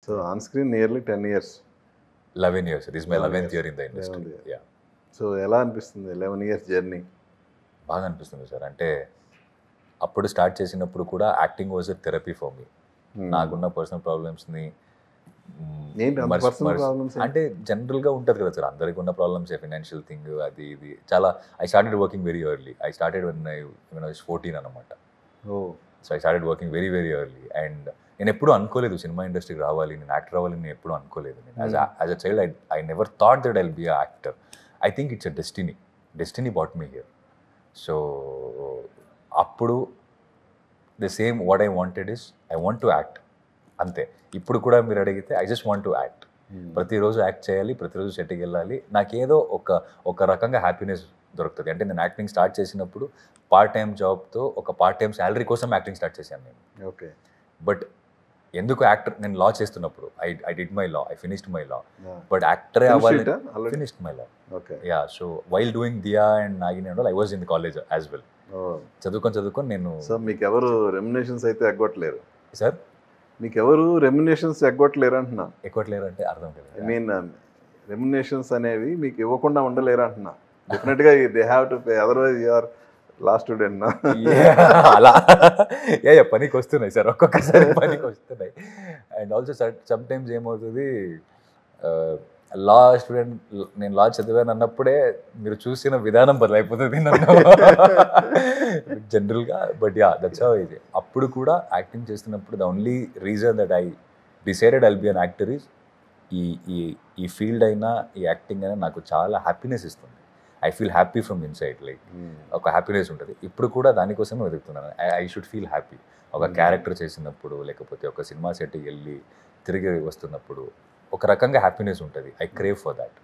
So on screen nearly 10 years. 11 years. This is my 11th year in the industry. 11th year. Yeah. So ఎలా అనిపిస్తుంది 11 years journey? బాగా అనిపిస్తుంది sir. అంటే అప్పుడు start చేసినప్పుడు కూడా acting was a therapy for me. నాకున్న personal ప్రాబ్లమ్స్ని అంటే జనరల్గా ఉంటుంది కదా సార్, అందరికీ ఉన్న ప్రాబ్లమ్స్, ఫైనాన్షియల్ థింగ్, అది ఇది చాలా. I started working very early. I started when I was 14 అనమాట. So I started working very very early. And నేను ఎప్పుడూ అనుకోలేదు సినిమా ఇండస్ట్రీకి రావాలి, నేను యాక్టర్ అవ్వాలని నేను ఎప్పుడూ అనుకోలేదు. As a child I never thought that I'll be a actor. I think it's a destiny brought me here. So అప్పుడు the same what I wanted is I want to act అంతే. ఇప్పుడు కూడా మీరు అడిగితే I just want to act. ప్రతిరోజు act చేయాలి, ప్రతిరోజు సెట్కి వెళ్ళాలి. నాకేదో ఒక రకంగా హ్యాపీనెస్ దొరుకుతుంది. అంటే నేను యాక్టింగ్ స్టార్ట్ చేసినప్పుడు పార్ట్ టైం జాబ్తో ఒక పార్ట్ టైం శాలరీ కోసం యాక్టింగ్ స్టార్ట్ చేశాను నేను. ఓకే. బట్ ఎందుకు యాక్టర్, నేను లా చేస్తున్నప్పుడు I did my law, I finished my law. But యాక్టరే అవ్వాలి, finished my law. Yeah. So while doing Diya and Nagini and all, I was in the college as well. చదువుకొని నేను. So మీకు ఎవరు remunerations అయితే ఎగ్గొట్టలేరు సార్? మీకు ఎవరు రెమ్యునేషన్స్ ఎగ్గొట్టలేరు అంటున్నా. ఎగ్గొట్టలేరు అంటే అర్థం కదా? ఐ మీన్ రెమ్యునేషన్స్ అనేవి మీకు ఇవ్వకుండా ఉండలేరు అంటున్నా. డెఫినెట్గా they have to pay, otherwise you are lost student నా. అలా పనికి వస్తున్నాయి సార్, ఒక్కొక్కసారి పనికి వస్తున్నాయి. అండ్ ఆల్సో సమ్ టైమ్స్ ఏమవుతుంది, లా స్టూడెంట్, నేను లా చదివాను అన్నప్పుడే మీరు చూసిన విధానం బదులైపోతుంది నన్ను జనరల్గా. బట్ యా, దట్స్ హౌ ఇది. అప్పుడు కూడా యాక్టింగ్ చేస్తున్నప్పుడు the only reason that I decided I'll be an actor is ఈ ఫీల్డ్ అయినా ఈ యాక్టింగ్ అయినా నాకు చాలా హ్యాపీనెస్ ఇస్తుంది. I feel happy from inside, like ఒక హ్యాపీనెస్ ఉంటుంది. ఇప్పుడు కూడా దానికోసమే వెతుకుతున్నాను. I should feel happy. ఒక క్యారెక్టర్ చేసినప్పుడు, లేకపోతే ఒక సినిమా సెట్కి వెళ్ళి తిరిగి వస్తున్నప్పుడు ఒక రకంగా హ్యాపీనెస్ ఉంటుంది. I crave for that.